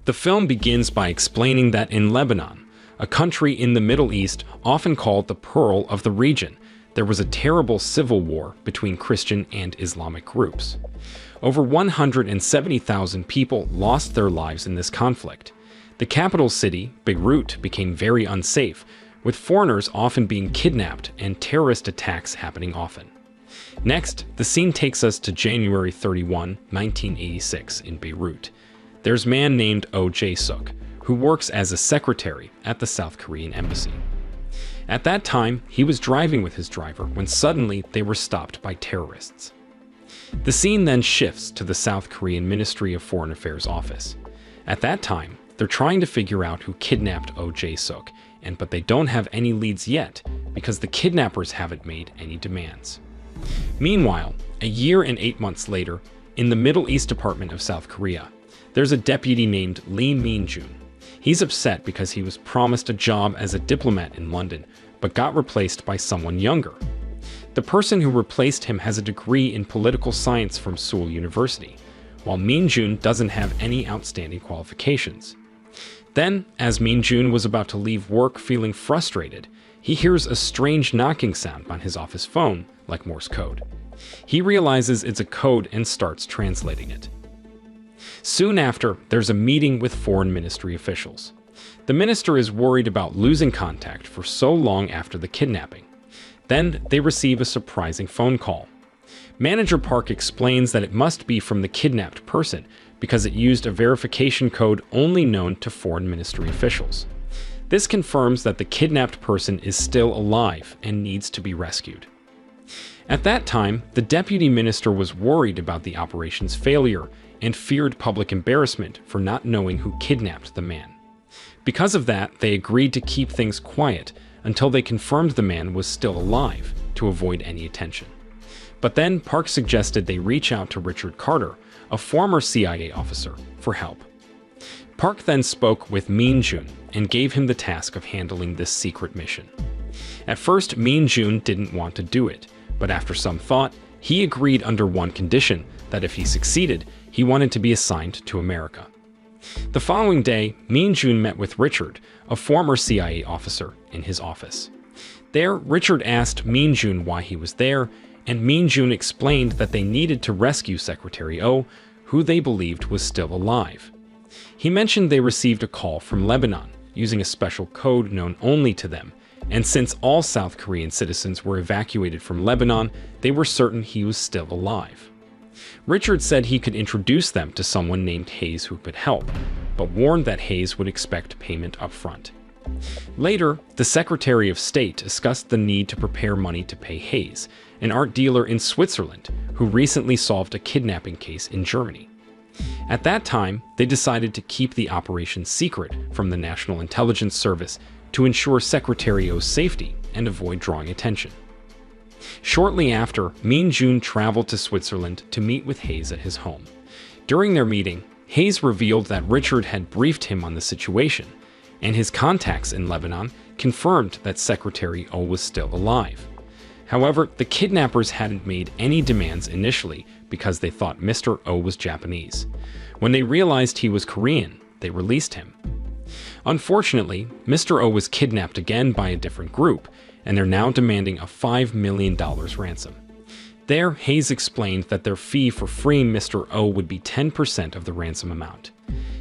The film begins by explaining that in Lebanon, a country in the Middle East often called the Pearl of the region, there was a terrible civil war between Christian and Islamic groups. Over 170,000 people lost their lives in this conflict. The capital city, Beirut, became very unsafe, with foreigners often being kidnapped and terrorist attacks happening often. Next, the scene takes us to January 31, 1986 in Beirut. There's a man named Oh Jae-suk, who works as a secretary at the South Korean embassy. At that time, he was driving with his driver when suddenly they were stopped by terrorists. The scene then shifts to the South Korean Ministry of Foreign Affairs office. At that time, they're trying to figure out who kidnapped Oh Jae-suk, but they don't have any leads yet because the kidnappers haven't made any demands. Meanwhile, a year and 8 months later, in the Middle East Department of South Korea, there's a deputy named Lee Min-jun. He's upset because he was promised a job as a diplomat in London, but got replaced by someone younger. The person who replaced him has a degree in political science from Seoul University, while Min-jun doesn't have any outstanding qualifications. Then, as Min-jun was about to leave work feeling frustrated, he hears a strange knocking sound on his office phone, like Morse code. He realizes it's a code and starts translating it. Soon after, there's a meeting with foreign ministry officials. The minister is worried about losing contact for so long after the kidnapping. Then, they receive a surprising phone call. Manager Park explains that it must be from the kidnapped person because it used a verification code only known to foreign ministry officials. This confirms that the kidnapped person is still alive and needs to be rescued. At that time, the deputy minister was worried about the operation's failure and feared public embarrassment for not knowing who kidnapped the man. Because of that, they agreed to keep things quiet until they confirmed the man was still alive to avoid any attention. But then Park suggested they reach out to Richard Carter, a former CIA officer, for help. Park then spoke with Min-jun and gave him the task of handling this secret mission. At first, Min-jun didn't want to do it, but after some thought, he agreed under one condition, that if he succeeded, he wanted to be assigned to America. The following day, Min-jun met with Richard, a former CIA officer, in his office. There, Richard asked Min-jun why he was there, and Min-jun explained that they needed to rescue Secretary Oh, who they believed was still alive. He mentioned they received a call from Lebanon, using a special code known only to them, and since all South Korean citizens were evacuated from Lebanon, they were certain he was still alive. Richard said he could introduce them to someone named Hayes who could help, but warned that Hayes would expect payment up front. Later, the Secretary of State discussed the need to prepare money to pay Hayes, an art dealer in Switzerland who recently solved a kidnapping case in Germany. At that time, they decided to keep the operation secret from the National Intelligence Service to ensure Secretary Oh's safety and avoid drawing attention. Shortly after, Min-jun traveled to Switzerland to meet with Hayes at his home. During their meeting, Hayes revealed that Richard had briefed him on the situation, and his contacts in Lebanon confirmed that Secretary Oh was still alive. However, the kidnappers hadn't made any demands initially because they thought Mr. Oh was Japanese. When they realized he was Korean, they released him. Unfortunately, Mr. Oh was kidnapped again by a different group, and they're now demanding a $5 million ransom. There, Hayes explained that their fee for freeing Mr. Oh would be 10% of the ransom amount.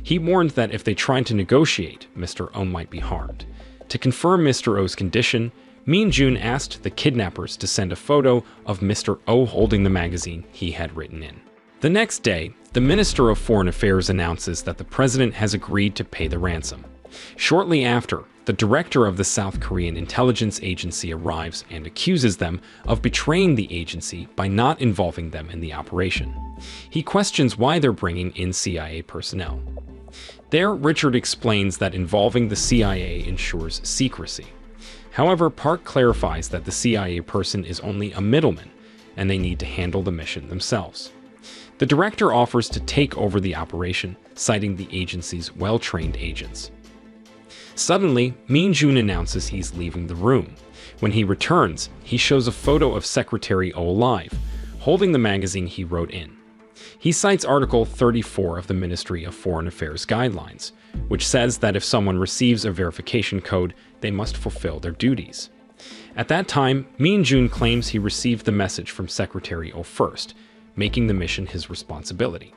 He warned that if they tried to negotiate, Mr. Oh might be harmed. To confirm Mr. Oh's condition, Min-jun asked the kidnappers to send a photo of Mr. Oh holding the magazine he had written in. The next day, the Minister of Foreign Affairs announces that the president has agreed to pay the ransom. Shortly after, the director of the South Korean intelligence agency arrives and accuses them of betraying the agency by not involving them in the operation. He questions why they're bringing in CIA personnel. There, Richard explains that involving the CIA ensures secrecy. However, Park clarifies that the CIA person is only a middleman, and they need to handle the mission themselves. The director offers to take over the operation, citing the agency's well-trained agents. Suddenly, Min-jun announces he's leaving the room. When he returns, he shows a photo of Secretary Oh alive, holding the magazine he wrote in. He cites Article 34 of the Ministry of Foreign Affairs Guidelines, which says that if someone receives a verification code, they must fulfill their duties. At that time, Min Jun claims he received the message from Secretary O first, making the mission his responsibility.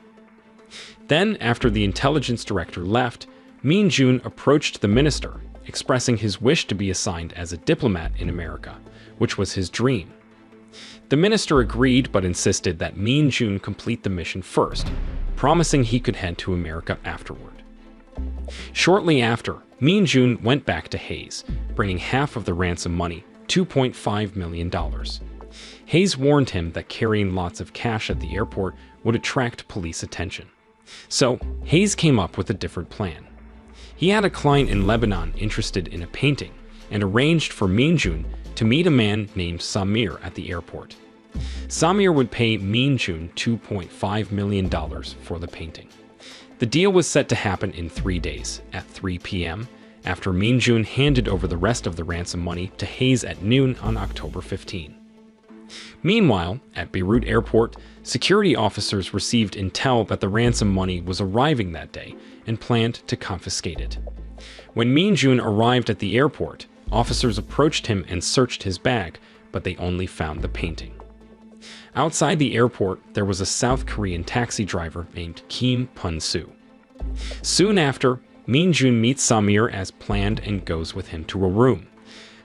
Then, after the intelligence director left, Min Jun approached the minister, expressing his wish to be assigned as a diplomat in America, which was his dream. The minister agreed but insisted that Min Jun complete the mission first, promising he could head to America afterward. Shortly after, Min Jun went back to Hayes, bringing half of the ransom money, $2.5 million. Hayes warned him that carrying lots of cash at the airport would attract police attention. So, Hayes came up with a different plan. He had a client in Lebanon interested in a painting and arranged for Min Jun to meet a man named Samir at the airport. Samir would pay Min Jun $2.5 million for the painting. The deal was set to happen in 3 days, at 3 p.m., after Min Jun handed over the rest of the ransom money to Hayes at noon on October 15. Meanwhile, at Beirut airport, security officers received intel that the ransom money was arriving that day and planned to confiscate it. When Min Jun arrived at the airport, officers approached him and searched his bag, but they only found the painting. Outside the airport, there was a South Korean taxi driver named Kim Pun-soo. Soon after, Min Jun meets Samir as planned and goes with him to a room.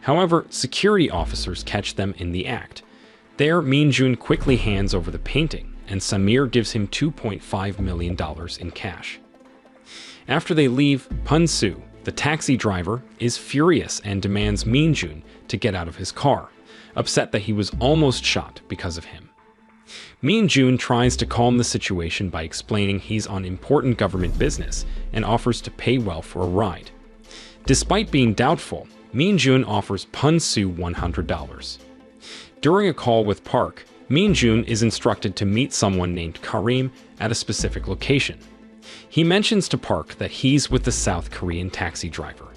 However, security officers catch them in the act. There, Min Jun quickly hands over the painting, and Samir gives him $2.5 million in cash. After they leave, Pun-soo, the taxi driver, is furious and demands Min Jun to get out of his car, upset that he was almost shot because of him. Min Jun tries to calm the situation by explaining he's on important government business and offers to pay well for a ride. Despite being doubtful, Min Jun offers Pun-soo $100. During a call with Park, Min Jun is instructed to meet someone named Karim at a specific location. He mentions to Park that he's with the South Korean taxi driver.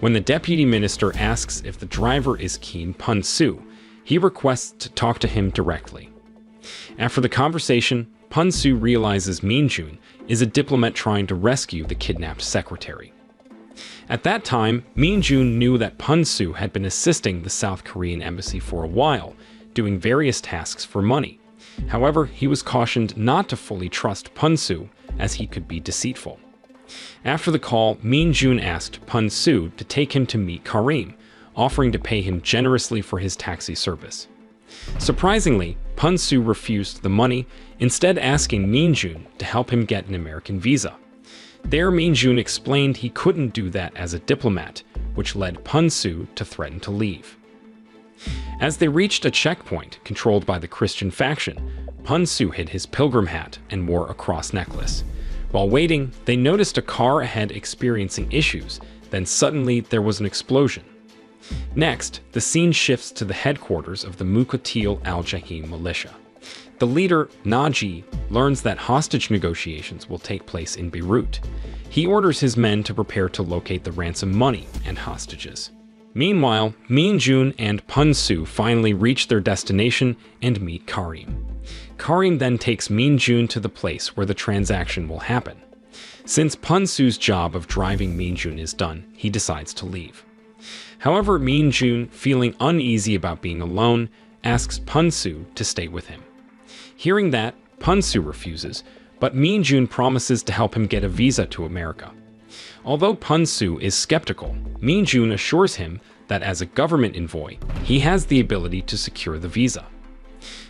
When the deputy minister asks if the driver is Kim Pun-soo, he requests to talk to him directly. After the conversation, Pun-soo realizes Min Jun is a diplomat trying to rescue the kidnapped secretary. At that time, Min Jun knew that Pun-soo had been assisting the South Korean embassy for a while, doing various tasks for money. However, he was cautioned not to fully trust Pun-soo, as he could be deceitful. After the call, Min Jun asked Pun-soo to take him to meet Karim, offering to pay him generously for his taxi service. Surprisingly, Pun-soo refused the money, instead asking Min Jun to help him get an American visa. There, Min Jun explained he couldn't do that as a diplomat, which led Pun-soo to threaten to leave. As they reached a checkpoint controlled by the Christian faction, Pun-soo hid his pilgrim hat and wore a cross necklace. While waiting, they noticed a car ahead experiencing issues, then suddenly there was an explosion. Next, the scene shifts to the headquarters of the Muqatil al-Jahim militia. The leader, Naji, learns that hostage negotiations will take place in Beirut. He orders his men to prepare to locate the ransom money and hostages. Meanwhile, Min Jun and Pun-soo finally reach their destination and meet Karim. Karim then takes Min Jun to the place where the transaction will happen. Since Pun-soo's job of driving Min Jun is done, he decides to leave. However, Min Jun, feeling uneasy about being alone, asks Pun-soo to stay with him. Hearing that, Pun-soo refuses, but Min Jun promises to help him get a visa to America. Although Pun-soo is skeptical, Min Jun assures him that as a government envoy, he has the ability to secure the visa.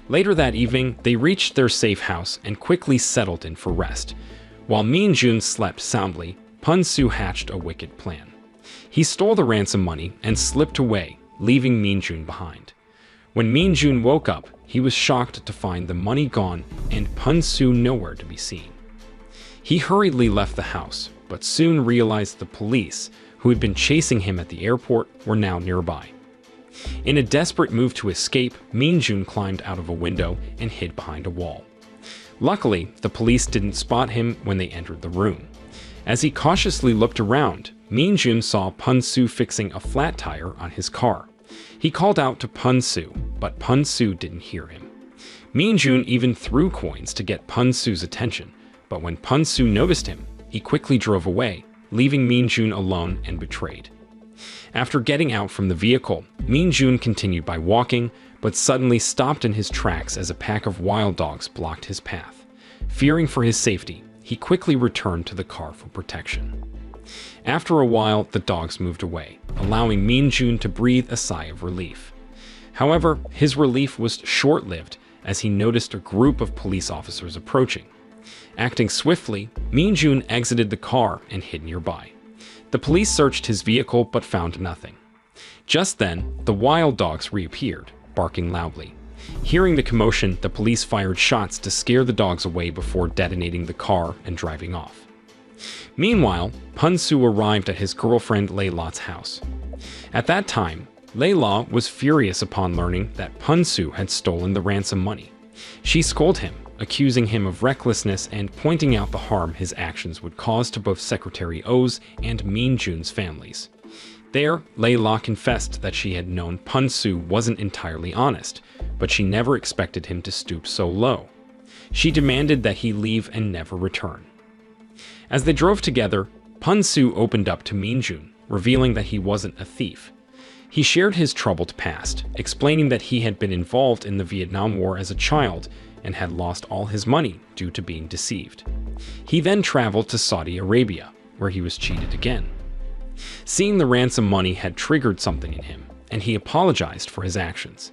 Later that evening, they reached their safe house and quickly settled in for rest. While Min Jun slept soundly, Pun-soo hatched a wicked plan. He stole the ransom money and slipped away, leaving Min Jun behind. When Min Jun woke up, he was shocked to find the money gone and Pun-soo nowhere to be seen. He hurriedly left the house, but soon realized the police, who had been chasing him at the airport, were now nearby. In a desperate move to escape, Min Jun climbed out of a window and hid behind a wall. Luckily, the police didn't spot him when they entered the room. As he cautiously looked around, Min Jun saw Pun-soo fixing a flat tire on his car. He called out to Pun-soo, but Pun-soo didn't hear him. Min Jun even threw coins to get Pun Su's attention, but when Pun Su noticed him, he quickly drove away, leaving Min Jun alone and betrayed. After getting out from the vehicle, Min Jun continued by walking, but suddenly stopped in his tracks as a pack of wild dogs blocked his path. Fearing for his safety, he quickly returned to the car for protection. After a while, the dogs moved away, allowing Min Jun to breathe a sigh of relief. However, his relief was short-lived as he noticed a group of police officers approaching. Acting swiftly, Min Jun exited the car and hid nearby. The police searched his vehicle but found nothing. Just then, the wild dogs reappeared, barking loudly. Hearing the commotion, the police fired shots to scare the dogs away before detonating the car and driving off. Meanwhile, Pun Su arrived at his girlfriend Layla's house. At that time, Layla was furious upon learning that Pun Su had stolen the ransom money. She scolded him, accusing him of recklessness and pointing out the harm his actions would cause to both Secretary O's and Min Jun's families. There, Layla confessed that she had known Pun Su wasn't entirely honest, but she never expected him to stoop so low. She demanded that he leave and never return. As they drove together, Pun Su opened up to Min Jun, revealing that he wasn't a thief. He shared his troubled past, explaining that he had been involved in the Vietnam War as a child and had lost all his money due to being deceived. He then traveled to Saudi Arabia, where he was cheated again. Seeing the ransom money had triggered something in him, and he apologized for his actions.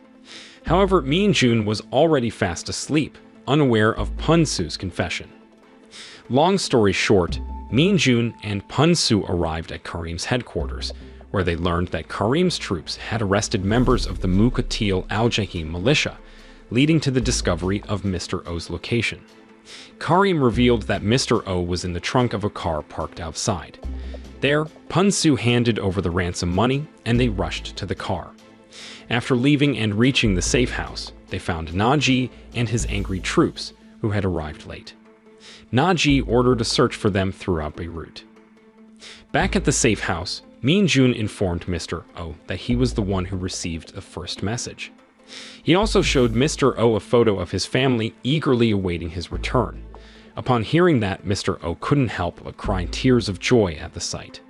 However, Min Jun was already fast asleep, unaware of Pun Su's confession. Long story short, Min Jun and Pun Su arrived at Karim's headquarters, where they learned that Karim's troops had arrested members of the Muqatil al-Jahim militia, leading to the discovery of Mr. O's location. Karim revealed that Mr. O was in the trunk of a car parked outside. There, Pun Su handed over the ransom money, and they rushed to the car. After leaving and reaching the safe house, they found Naji and his angry troops, who had arrived late. Naji ordered a search for them throughout Beirut. Back at the safe house, Min Jun informed Mr. O that he was the one who received the first message. He also showed Mr. O a photo of his family eagerly awaiting his return. Upon hearing that, Mr. O couldn't help but cry tears of joy at the sight.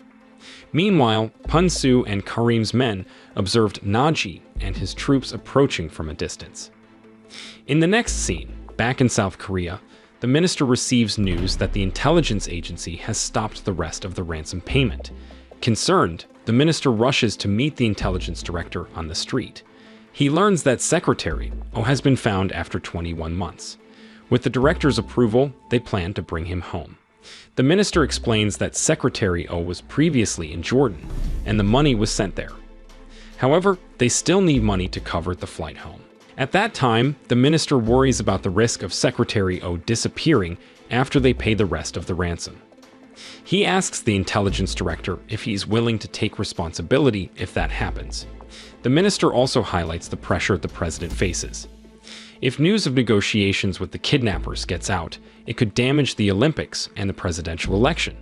Meanwhile, Pun Su and Karim's men observed Naji and his troops approaching from a distance. In the next scene, back in South Korea, the minister receives news that the intelligence agency has stopped the rest of the ransom payment. Concerned, the minister rushes to meet the intelligence director on the street. He learns that Secretary O has been found after 21 months. With the director's approval, they plan to bring him home. The minister explains that Secretary O was previously in Jordan, and the money was sent there. However, they still need money to cover the flight home. At that time, the minister worries about the risk of Secretary O disappearing after they pay the rest of the ransom. He asks the intelligence director if he's willing to take responsibility if that happens. The minister also highlights the pressure the president faces. If news of negotiations with the kidnappers gets out, it could damage the Olympics and the presidential election.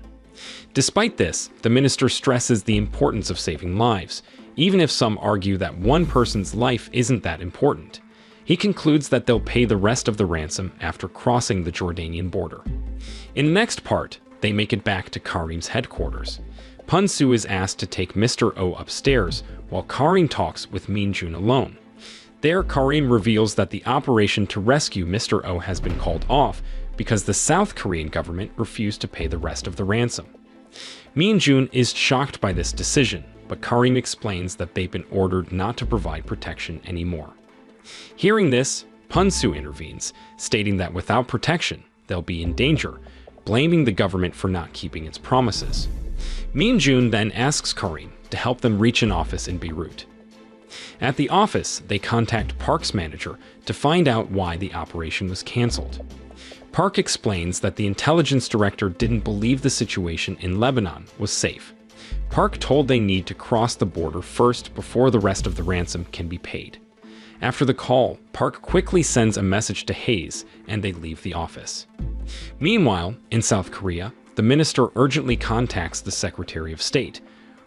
Despite this, the minister stresses the importance of saving lives, even if some argue that one person's life isn't that important. He concludes that they'll pay the rest of the ransom after crossing the Jordanian border. In the next part, they make it back to Karim's headquarters. Pun Su is asked to take Mr. O upstairs, while Karim talks with Min Jun alone. There, Karim reveals that the operation to rescue Mr. O has been called off because the South Korean government refused to pay the rest of the ransom. Min Jun is shocked by this decision, but Karim explains that they've been ordered not to provide protection anymore. Hearing this, Pun Su intervenes, stating that without protection, they'll be in danger, blaming the government for not keeping its promises. Min Jun then asks Karim to help them reach an office in Beirut. At the office, they contact Park's manager to find out why the operation was canceled. Park explains that the intelligence director didn't believe the situation in Lebanon was safe. Park told they need to cross the border first before the rest of the ransom can be paid. After the call, Park quickly sends a message to Hayes, and they leave the office. Meanwhile, in South Korea, the minister urgently contacts the Secretary of State,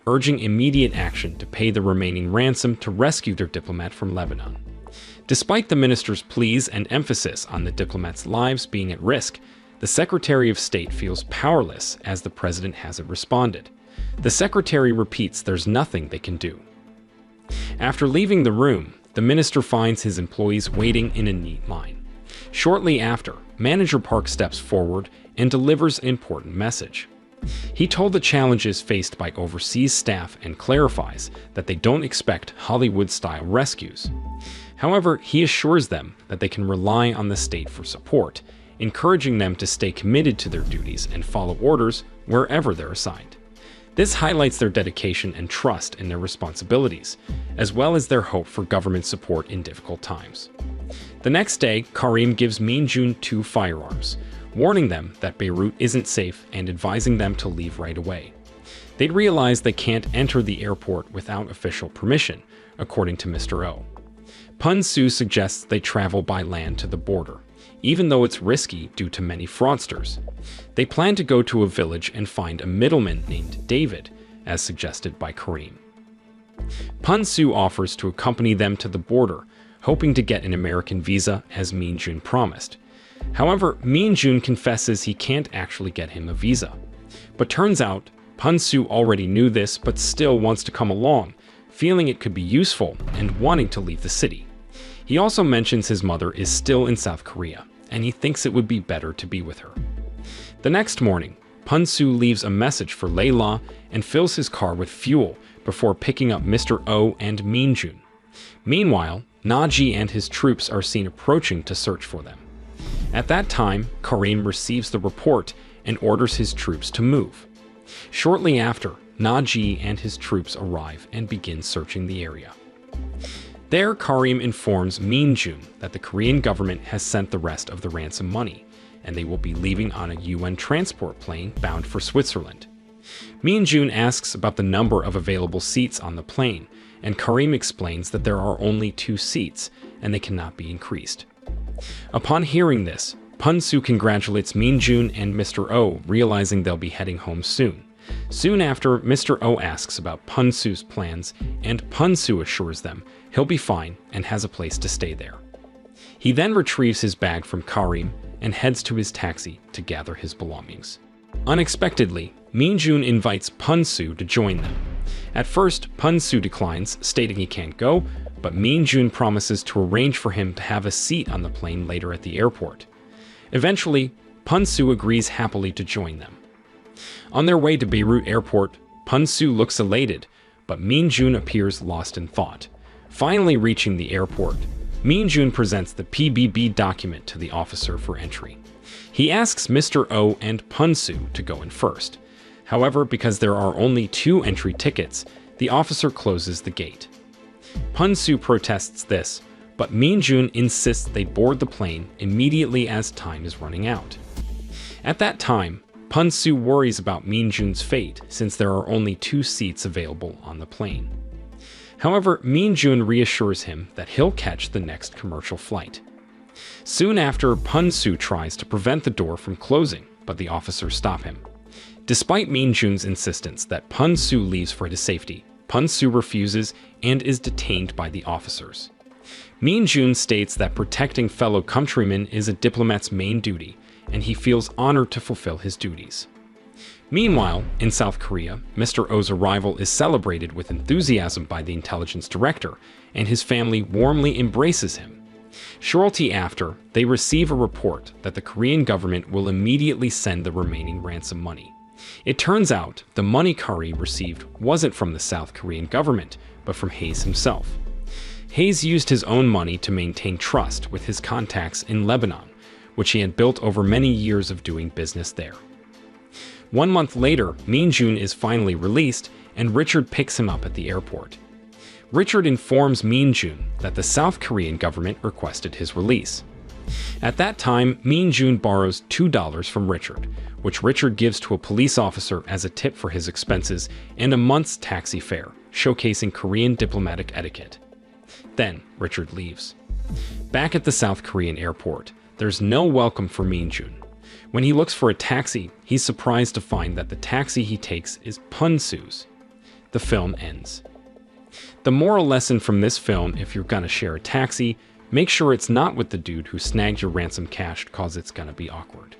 urging immediate action to pay the remaining ransom to rescue their diplomat from Lebanon. Despite the minister's pleas and emphasis on the diplomats' lives being at risk, the Secretary of State feels powerless as the president hasn't responded. The secretary repeats there's nothing they can do. After leaving the room, the minister finds his employees waiting in a neat line. Shortly after, Manager Park steps forward and delivers an important message. He told the challenges faced by overseas staff and clarifies that they don't expect Hollywood-style rescues. However, he assures them that they can rely on the state for support, encouraging them to stay committed to their duties and follow orders wherever they're assigned. This highlights their dedication and trust in their responsibilities, as well as their hope for government support in difficult times. The next day, Karim gives Min Jun 2 firearms, warning them that Beirut isn't safe and advising them to leave right away. They'd realize they can't enter the airport without official permission, according to Mr. O. Pun Su suggests they travel by land to the border, even though it's risky due to many fraudsters. They plan to go to a village and find a middleman named David, as suggested by Karim. Pun Su offers to accompany them to the border, hoping to get an American visa as Min Jun promised. However, Min Jun confesses he can't actually get him a visa. But turns out, Pun Su already knew this but still wants to come along, feeling it could be useful and wanting to leave the city. He also mentions his mother is still in South Korea, and he thinks it would be better to be with her. The next morning, Pun Su leaves a message for Layla and fills his car with fuel before picking up Mr. O and Min Jun. Meanwhile, Naji and his troops are seen approaching to search for them. At that time, Karim receives the report and orders his troops to move. Shortly after, Naji and his troops arrive and begin searching the area. There, Karim informs Min Jun that the Korean government has sent the rest of the ransom money, and they will be leaving on a UN transport plane bound for Switzerland. Min Jun asks about the number of available seats on the plane, and Karim explains that there are only 2 seats, and they cannot be increased. Upon hearing this, Pun Su congratulates Min Jun and Mr. O, realizing they'll be heading home soon. Soon after, Mr. O asks about Pun Su's plans, and Pun Su assures them he'll be fine and has a place to stay there. He then retrieves his bag from Karim and heads to his taxi to gather his belongings. Unexpectedly, Min Jun invites Pun Su to join them. At first, Pun Su declines, stating he can't go, but Min Jun promises to arrange for him to have a seat on the plane later at the airport. Eventually, Pun Su agrees happily to join them. On their way to Beirut airport, Pun Su looks elated, but Min Jun appears lost in thought. Finally reaching the airport, Min Jun presents the PBB document to the officer for entry. He asks Mr. O and Pun Su to go in first. However, because there are only 2 entry tickets, the officer closes the gate. Pun Su protests this, but Min Jun insists they board the plane immediately as time is running out. At that time, Pun Su worries about Min Jun's fate since there are only 2 seats available on the plane. However, Min Jun reassures him that he'll catch the next commercial flight. Soon after, Pun Su tries to prevent the door from closing, but the officers stop him. Despite Min Jun's insistence that Pun Su leaves for his safety, Pun Su refuses and is detained by the officers. Min Jun states that protecting fellow countrymen is a diplomat's main duty, and he feels honored to fulfill his duties. Meanwhile, in South Korea, Mr. O's arrival is celebrated with enthusiasm by the intelligence director, and his family warmly embraces him. Shortly after, they receive a report that the Korean government will immediately send the remaining ransom money. It turns out the money Karim received wasn't from the South Korean government, but from Hayes himself. Hayes used his own money to maintain trust with his contacts in Lebanon, which he had built over many years of doing business there. 1 month later, Min Jun is finally released, and Richard picks him up at the airport. Richard informs Min Jun that the South Korean government requested his release. At that time, Min Jun borrows $2 from Richard, which Richard gives to a police officer as a tip for his expenses and a month's taxi fare, showcasing Korean diplomatic etiquette. Then, Richard leaves. Back at the South Korean airport, there's no welcome for Min Jun. When he looks for a taxi, he's surprised to find that the taxi he takes is Pun Su's. The film ends. The moral lesson from this film, if you're gonna share a taxi, make sure it's not with the dude who snagged your ransom cash, cause it's gonna be awkward.